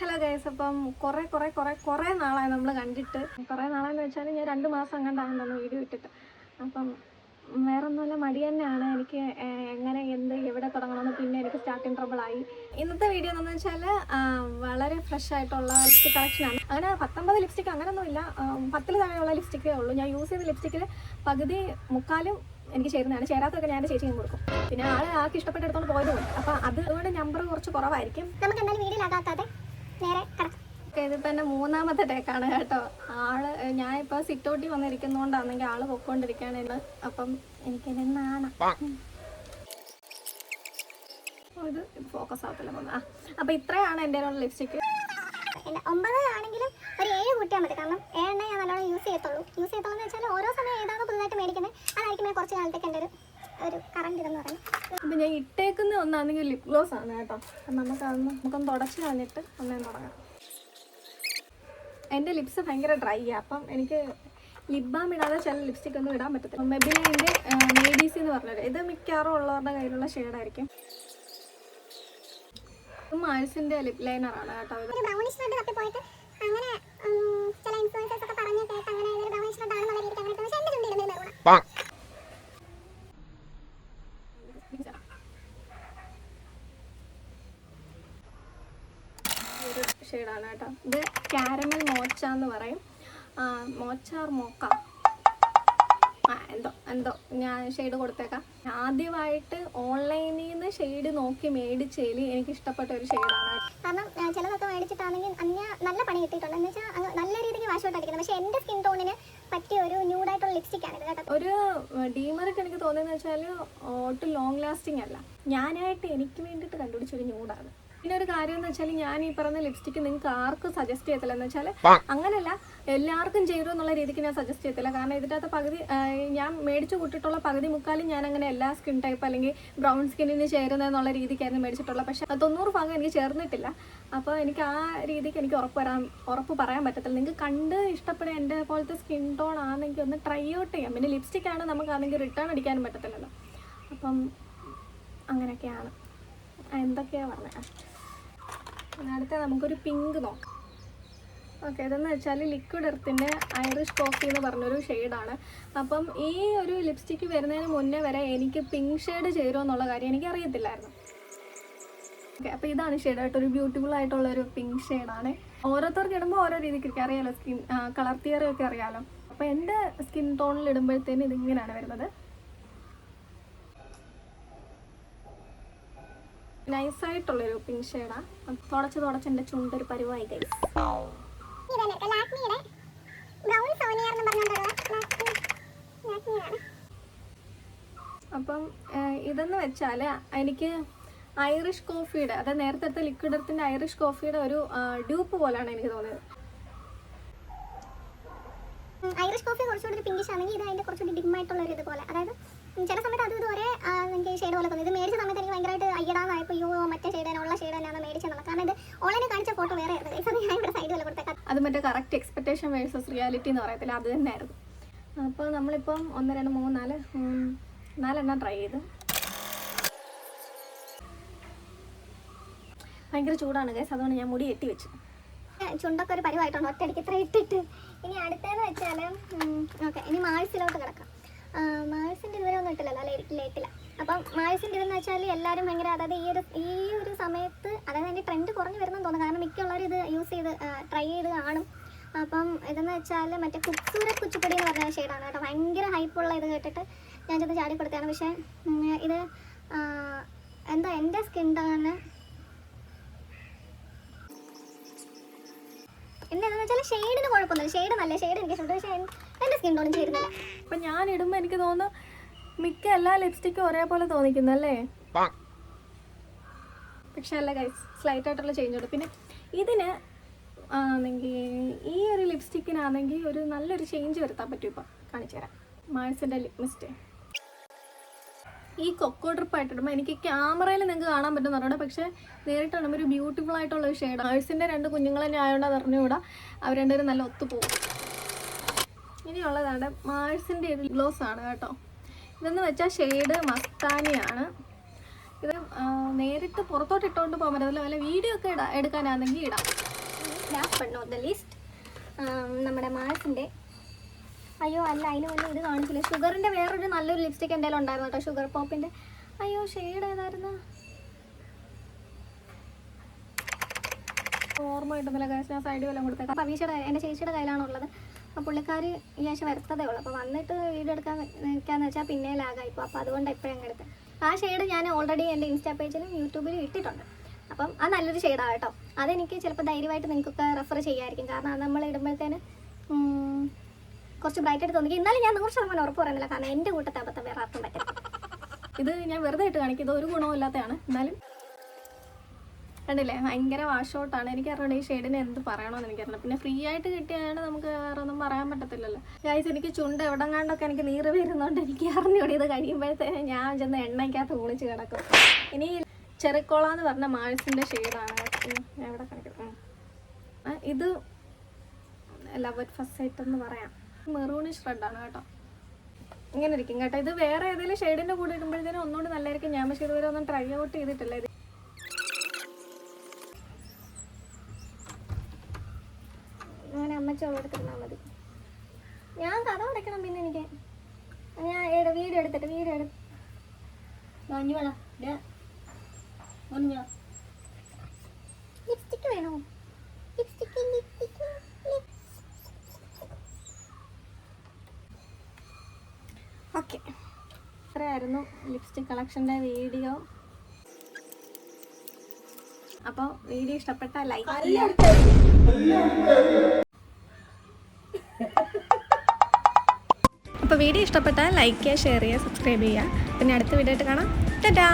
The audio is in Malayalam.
ഹലോ ഗൈസ്, അപ്പം കുറേ നാളായി നമ്മൾ കണ്ടിട്ട്. കുറേ നാളെന്ന് വെച്ചാൽ ഞാൻ 2 മാസം അങ്ങോട്ടാണ് വീഡിയോ ഇട്ടിട്ട്. അപ്പം വേറൊന്നുമല്ല, മടി തന്നെയാണ് എനിക്ക്. എവിടെ തുടങ്ങണമെന്ന് പിന്നെ എനിക്ക് സ്റ്റാർട്ടിങ് ട്രബിളായി. ഇന്നത്തെ വീഡിയോ എന്താണെന്ന് വെച്ചാൽ വളരെ ഫ്രഷ് ആയിട്ടുള്ള ലിപ്സ്റ്റിക് കളക്ഷനാണ്. അങ്ങനെ 19 ലിപ്സ്റ്റിക് അങ്ങനെയൊന്നുമില്ല, 10 താഴെയുള്ള ലിപ്സ്റ്റിക്കേ ഉള്ളൂ. ഞാൻ യൂസ് ചെയ്ത ലിപ്സ്റ്റിക്കിൽ പകുതി മുക്കാലും എനിക്ക് ചേരുന്നതാണ്. ചേരാത്തൊക്കെ ഞാൻ എൻ്റെ ചേച്ചിയും കൊടുക്കും. പിന്നെ ആൾക്ക് ഇഷ്ടപ്പെട്ടെടുത്തോണ്ട് പോയതുകൊണ്ട് അപ്പോൾ അതുകൊണ്ട് നമ്പർ കുറച്ച് കുറവായിരിക്കും. നമുക്ക് എന്തായാലും വീഡിയോയിലാകാതെ നേരെ ഇതിപ്പോൾ എൻ്റെ 3ാമത്തെ ടേക്കാണ് കേട്ടോ. ഞാനിപ്പോൾ സിറ്റൗട്ടിൽ വന്നിരിക്കുന്നതുകൊണ്ടാണെങ്കിൽ ആള് പൊക്കോണ്ടിരിക്കുകയാണ്. അപ്പം എനിക്കെന്നെ നാണം. ഇത് ഫോക്കസ് ആവത്തില്ല പോകുന്നത്. അപ്പോൾ ഇത്രയാണ് എൻ്റെ ലിപ്സ്റ്റിക്ക്. 9 ആണെങ്കിലും ഒരു 7 കൂട്ടിയാൽ മതി. കാരണം 7 ഞാൻ നല്ലോണം യൂസ് ചെയ്യത്തുള്ളൂ എന്ന് വെച്ചാൽ ഓരോ സമയം ഏതാണോ പുതുതായിട്ട് മേടിക്കുന്നത് അതായിരിക്കും കുറച്ച് കാലത്തേക്ക് എൻ്റെ ഒരു കറണ്ട് ഇതെന്ന് പറയുന്നത്. അപ്പം ഞാൻ ഇട്ടേക്കുന്ന ഒന്നാണെങ്കിൽ ലിപ് ഗ്ലോസ് ആണ് കേട്ടോ. നമുക്കൊന്ന് തുടച്ച് കളഞ്ഞിട്ട് ഒന്നേം തുടങ്ങാം. എൻ്റെ ലിപ്സ് ഭയങ്കര ഡ്രൈ ആണ്. അപ്പം എനിക്ക് ലിപ് ബാം ഇടാതെ ചില ലിപ്സ്റ്റിക് ഒന്നും ഇടാൻ പറ്റത്തില്ല. മെബിലിൻ്റെ മേഡീസി എന്ന് പറഞ്ഞത് ഇത് മിക്കവാറും ഉള്ളവരുടെ കയ്യിലുള്ള ഷെയ്ഡായിരിക്കും. മാഴ്സിൻ്റെ ലിപ് ലൈനറാണ് കേട്ടോ. ഒരു ഷെയ്ഡാണ് കേട്ടോ. ഇത് കാരമൽ മോച്ച എന്ന് പറയും. മോക്ക എന്തോ ഞാൻ ഷെയ്ഡ് കൊടുത്തേക്കാം. ആദ്യമായിട്ട് ഓൺലൈനിൽ നിന്ന് ഷെയ്ഡ് നോക്കി മേടിച്ചതിൽ എനിക്ക് ഇഷ്ടപ്പെട്ട ഒരു ഷെയ്ഡാണ്. കാരണം ചിലതൊക്കെ മേടിച്ചിട്ടാണെങ്കിൽ നല്ല പണി കിട്ടിയിട്ടുണ്ട്. എന്ന് വെച്ചാൽ നല്ല രീതിക്ക് വാഷ് ഔട്ട് അടിക്കുന്നത്. പക്ഷേ എൻ്റെ സ്കിൻ ടോണിന് പറ്റിയ ഒരു ന്യൂഡായിട്ടുള്ള ലിപ്സ്റ്റിക് ആണ് ഇത് കേട്ടോ. ഒരു ഡീമർക്ക് എനിക്ക് തോന്നിയെന്ന് വെച്ചാൽ ഒട്ടും ലോങ് ലാസ്റ്റിംഗ് അല്ല. ഞാനായിട്ട് എനിക്ക് വേണ്ടിയിട്ട് കണ്ടുപിടിച്ചൊരു ന്യൂഡാണ്. പിന്നെ ഒരു കാര്യം എന്ന് വെച്ചാൽ ഞാൻ ഈ പറഞ്ഞ ലിപ്സ്റ്റിക്ക് നിങ്ങൾക്ക് ആർക്കും സജസ്റ്റ് ചെയ്യത്തില്ല. എന്ന് വെച്ചാൽ അങ്ങനെയല്ല, എല്ലാവർക്കും ചെയ്തു എന്നുള്ള രീതിക്ക് ഞാൻ സജസ്റ്റ് ചെയ്യത്തില്ല. കാരണം ഇതിനകത്ത് പകുതി ഞാൻ മേടിച്ചു കൂട്ടിയിട്ടുള്ള പകുതി മുക്കാലും ഞാൻ അങ്ങനെ എല്ലാ സ്കിൻ ടൈപ്പ് അല്ലെങ്കിൽ ബ്രൗൺ സ്കിന്നിന് ചേരുന്നതെന്നുള്ള രീതിക്കായിരുന്നു മേടിച്ചിട്ടുള്ളത്. പക്ഷേ 90% എനിക്ക് ചേർന്നിട്ടില്ല. അപ്പോൾ എനിക്ക് ആ രീതിക്ക് എനിക്ക് ഉറപ്പ് പറയാൻ പറ്റത്തില്ല. നിങ്ങൾക്ക് കണ്ട് ഇഷ്ടപ്പെടുക എൻ്റെ പോലത്തെ സ്കിൻ ടോൺ ആണെങ്കിൽ ഒന്ന് ട്രൈ ഔട്ട് ചെയ്യാം. പിന്നെ ലിപ്സ്റ്റിക്കാണ് നമുക്കാണെങ്കിൽ റിട്ടേൺ അടിക്കാനും പറ്റത്തില്ലല്ലോ. അപ്പം അങ്ങനെയൊക്കെയാണ്. എന്തൊക്കെയാണ് പറഞ്ഞത്. അടുത്ത നമുക്കൊരു പിങ്ക് നോക്കാം. ഓക്കെ, ഇതെന്ന് വെച്ചാൽ ലിക്വിഡ് എർത്തിൻ്റെ ഐറിഷ് കോഫി എന്ന് പറഞ്ഞൊരു ഷെയ്ഡാണ്. അപ്പം ഈ ഒരു ലിപ്സ്റ്റിക്ക് വരുന്നതിന് മുന്നേ വരെ എനിക്ക് പിങ്ക് ഷെയ്ഡ് ചേരുമോ എന്നുള്ള കാര്യം എനിക്ക് അറിയത്തില്ലായിരുന്നു. ഓക്കെ, അപ്പോൾ ഇതാണ് ഷെയ്ഡായിട്ട് ഒരു ബ്യൂട്ടിഫുൾ ആയിട്ടുള്ളൊരു പിങ്ക് ഷെയ്ഡാണ്. ഓരോരുത്തർക്ക് ഇടുമ്പോൾ ഓരോ രീതിക്ക് അറിയാമല്ലോ, സ്കിൻ കളർ തിയറി ഒക്കെ അറിയാമല്ലോ. അപ്പോൾ എൻ്റെ സ്കിൻ ടോണിൽ ഇടുമ്പോഴത്തേന് ഇതിങ്ങനെയാണ് വരുന്നത്. നൈസായിട്ടുള്ളൊരു പിങ്ക് ഷെയ്ഡാണ്. തുടച്ച് എൻ്റെ ചുണ്ടൊരു പരിവായി ഗൈസ്. അപ്പം ഇതെന്ന് വെച്ചാൽ എനിക്ക് ഐറിഷ് കോഫിയുടെ, അതായത് നേരത്തെ എടുത്ത ലിക്വിഡ് എർത്തിൻ്റെ ഐറിഷ് കോഫിയുടെ ഒരു ഡ്യൂപ്പ് പോലെയാണ് എനിക്ക് തോന്നിയത്. ഐറിഷ് കോഫി കുറച്ചുകൂടി ഒരു പിങ്കിഷ് ആണെങ്കിൽ ഇത് അതിൻ്റെ കുറച്ചുകൂടി ഡിമ്മായിട്ടുള്ള ഒരു ഇതുപോലെ. അതായത് ചില സമയത്ത് അതും ഇതുവരെ എനിക്ക് ഷെയ്ഡ് പോലെ തോന്നി. ഇത് മേടിച്ച സമയത്ത് എനിക്ക് ഭയങ്കരമായിട്ട് അയ്യടാന്നായപ്പോൾ മറ്റേ ഷെയ്ഡിനുള്ള ഷെയ്ഡ് തന്നെയാണ് മേടിച്ചെന്നുള്ളത്. കാരണം ഇത് ഓൺലൈനിൽ കാണിച്ച ഫോട്ടോ വേറെ ആയിരുന്നു. ഞാൻ ഇവിടെ സൈഡ് പോലെ കൊടുത്തേക്കാം. അത് മറ്റേ കറക്റ്റ് എക്സ്പെക്ടേഷൻ വേഴ്സസ് റിയാലിറ്റി എന്ന് പറയത്തില്ല, അത് തന്നെയായിരുന്നു. അപ്പോൾ നമ്മളിപ്പം 1 2 3 4 ട്രൈ ചെയ്ത്. ഭയങ്കര ചൂടാണ് ഗൈസ്, അതുകൊണ്ട് ഞാൻ മുടി എട്ടി വെച്ചു. ചുണ്ടൊക്കെ ഒരു പരിവായിട്ടുണ്ട് ഒറ്റയടിക്ക് ഇത്ര ഇട്ടിട്ട്. ഇനി അടുത്തതെന്ന് വെച്ചാൽ ഓക്കെ, ഇനി മാഴ്സിലോട്ട് കിടക്കാം. മാഴ്സിൻ്റെ ഇതുവരെ ഒന്നും ഇട്ടില്ലല്ലോ, ലേറ്റില്ല. അപ്പം മാഴ്സിൻ്റെ ഇതെന്ന് വെച്ചാൽ എല്ലാവരും ഭയങ്കര, അതായത് ഈ ഒരു സമയത്ത്, അതായത് അതിൻ്റെ ട്രെൻഡ് കുറഞ്ഞ് വരുന്നെന്ന് തോന്നുന്നു. കാരണം മിക്കുള്ളവരും ഇത് യൂസ് ചെയ്ത് ട്രൈ ചെയ്ത് കാണും. അപ്പം ഇതെന്ന് വെച്ചാൽ മറ്റേ ഖൂബ്സൂരത് കുച്ചിപ്പൊടി എന്ന് പറഞ്ഞ ഷെയ്ഡാണ് കേട്ടോ. ഭയങ്കര ഹൈപ്പുള്ള ഇത് കേട്ടിട്ട് ഞാൻ ചെന്ന് ചാടി കൊടുത്തതാണ്. പക്ഷേ ഇത് എന്താ എൻ്റെ സ്കിൻ ടോണ് എന്താണെന്ന് വെച്ചാൽ ഷെയ്ഡിന് കുഴപ്പമൊന്നുമില്ല. ഷെയ്ഡ് നല്ല ഷെയ്ഡ് എനിക്ക് ഇഷ്ടപ്പെട്ടു. പക്ഷേ എൻ്റെ സ്കിൻ ടോണും ചേരുന്നില്ല. അപ്പം ഞാൻ ഇടുമ്പോൾ എനിക്ക് തോന്നുന്നു മിക്ക എല്ലാ ലിപ്സ്റ്റിക്കും ഒരേപോലെ തോന്നിക്കുന്നല്ലേ. പക്ഷെ അല്ല ഗൈസ്, സ്ലൈറ്റ് ആയിട്ടുള്ള ചേഞ്ച് ഉണ്ട്. പിന്നെ ഇതിന് ആണെങ്കിൽ ഈ ഒരു ലിപ്സ്റ്റിക്കിനാണെങ്കിൽ ഒരു നല്ലൊരു ചേഞ്ച് വരുത്താൻ പറ്റും. ഇപ്പം കാണിച്ചു തരാം. മാഴ്സിൻ്റെ ലിപ് മിസ്റ്റ് ഈ കൊക്കോ ഡ്രിപ്പ് ആയിട്ടിടുമ്പോൾ എനിക്ക് ക്യാമറയിൽ നിങ്ങൾക്ക് കാണാൻ പറ്റുന്നുണ്ട്. പക്ഷേ നേരിട്ടാണ് ഒരു ബ്യൂട്ടിഫുൾ ആയിട്ടുള്ള ഒരു ഷെയ്ഡ്. മാഴ്സിൻ്റെ 2 കുഞ്ഞുങ്ങൾ തന്നെ ആയതുകൊണ്ട് അത് അറിഞ്ഞുകൂടാ, അവർ രണ്ടുപേരും നല്ല ഒത്തുപോകും. ഇനിയുള്ളതാണ് മാഴ്സിൻ്റെ ഒരു ഗ്ലോസ് ആണ് കേട്ടോ. ഇതെന്ന് വെച്ചാൽ ഷെയ്ഡ് മസ്താനിയാണ്. ഇത് നേരിട്ട് പുറത്തോട്ട് ഇട്ടുകൊണ്ട് പോകാൻ പറ്റത്തില്ല. വല്ല വീഡിയോ ഒക്കെ എടുക്കാനാണെങ്കിൽ ഇടാം. Last but not the least നമ്മുടെ മാൾസിൻ്റെ, അയ്യോ അല്ല അതിന് മുന്നേ ഇത് കാണിച്ചില്ല, ഷുഗറിൻ്റെ വേറൊരു നല്ലൊരു ലിപ്സ്റ്റിക് എൻ്റെ കയ്യിൽ ഉണ്ടായിരുന്നു കേട്ടോ, ഷുഗർ പോപ്പിൻ്റെ. അയ്യോ ഷെയ്ഡ് ഏതായിരുന്നു ഓർമ്മ കിട്ടുന്നില്ല ഗൈസ്, ഞാൻ സൈഡ് വല്ലതും കൊടുത്തേക്കാം. അപ്പോൾ അഭീഷയുടെ എൻ്റെ ചേച്ചിയുടെ കയ്യിലാണുള്ളത്. അപ്പോൾ പുള്ളിക്കാർ ഈ ആഴ്ച വരത്തതേ ഉള്ളൂ. അപ്പോൾ വന്നിട്ട് വീഡിയോ എടുക്കാൻ നിൽക്കാന്ന് വെച്ചാൽ പിന്നെ ലാഗായിപ്പോൾ. അപ്പോൾ അതുകൊണ്ട് എപ്പോഴും അങ്ങ് എടുത്ത് ആ ഷെയ്ഡ് ഞാൻ ഓൾറെഡി എൻ്റെ ഇൻസ്റ്റാ പേജിലും യൂട്യൂബിലും ഇട്ടിട്ടുണ്ട്. അപ്പം അത് നല്ലൊരു ഷെയ്ഡാണ് കേട്ടോ. അതെനിക്ക് ചിലപ്പോൾ ധൈര്യമായിട്ട് നിങ്ങൾക്കൊക്കെ റെഫർ ചെയ്യാമായിരിക്കും. കാരണം അത് നമ്മൾ ഇടുമ്പോഴത്തേന് കുറച്ച് ബ്രൈറ്റായിട്ട് തോന്നി. എന്നാലും ഞാൻ 100% ഉറപ്പ് പറയുന്നില്ല, കാരണം എൻ്റെ കൂട്ടത്തെ അബദ്ധം വേറെ ആർക്കും പറ്റില്ല. ഇത് ഞാൻ വെറുതെ ഇട്ട് കാണിക്കും, ഇത് ഒരു ഗുണവും ഇല്ലാത്തതാണ്. എന്നാലും കണ്ടില്ലേ, ഭയങ്കര വാഷ് ഔട്ടാണ്. എനിക്കറിയണം ഈ ഷെയ്ഡിന് എന്ത് പറയണമെന്ന് എനിക്കറിയണം. പിന്നെ ഫ്രീ ആയിട്ട് കിട്ടിയാണ് നമുക്ക് വേറെ ഒന്നും പറയാൻ പറ്റത്തില്ലല്ലോ ഗൈസ്. എനിക്ക് ചുണ്ട് എവിടെങ്ങാണ്ടൊക്കെ എനിക്ക് നീറ് വരുന്നതുകൊണ്ട് എനിക്ക് അറിഞ്ഞൂടി ഇത് കഴിയുമ്പോഴത്തേന് ഞാൻ ചെന്ന് എണ്ണയ്ക്കകത്ത് ഒളിച്ച് കിടക്കും. ഇനി ചെറിക്കോള എന്ന് പറഞ്ഞ മാൾസിൻ്റെ ഷെയ്ഡാണ് ഞാൻ ഇവിടെ കാണിക്കുന്നത്. ഇത് ലവ് അറ്റ് ഫസ്റ്റ് സൈറ്റ് എന്ന് പറയാം, മെറൂണിഷ് റെഡാണ് കേട്ടോ. ഇങ്ങനെ ഇരിക്കും കേട്ടോ. ഇത് വേറെ ഏതെങ്കിലും ഷെയ്ഡിൻ്റെ കൂടെ ഇടുമ്പോഴത്തേനും ഒന്നുകൂടി നല്ലതായിരിക്കും. ഞാൻ പക്ഷേ ഇതുവരെ ഒന്നും ട്രൈ ഔട്ട് ചെയ്തിട്ടില്ല. ഇത് അങ്ങനെ അമ്മച്ചോളം എടുത്തിരുന്നാൽ മതി. ഞാൻ കഥ അടയ്ക്കണം. പിന്നെ എനിക്ക് ഞാൻ വീഡിയോ എടുത്തിട്ട് ലിപ്സ്റ്റിക്ക് വേണോ? ഓക്കെ, ഇത്രയായിരുന്നു ലിപ്സ്റ്റിക് കളക്ഷൻ്റെ വീഡിയോ. അപ്പോൾ വീഡിയോ ഇഷ്ടപ്പെട്ടാൽ ലൈക്ക് ചെയ്യുക. അപ്പോൾ വീഡിയോ ഇഷ്ടപ്പെട്ടാൽ ലൈക്ക് ചെയ്യുക, ഷെയർ ചെയ്യുക, സബ്സ്ക്രൈബ് ചെയ്യുക. പിന്നെ അടുത്ത വീഡിയോ ആയിട്ട് കാണാം. ടാറ്റാ.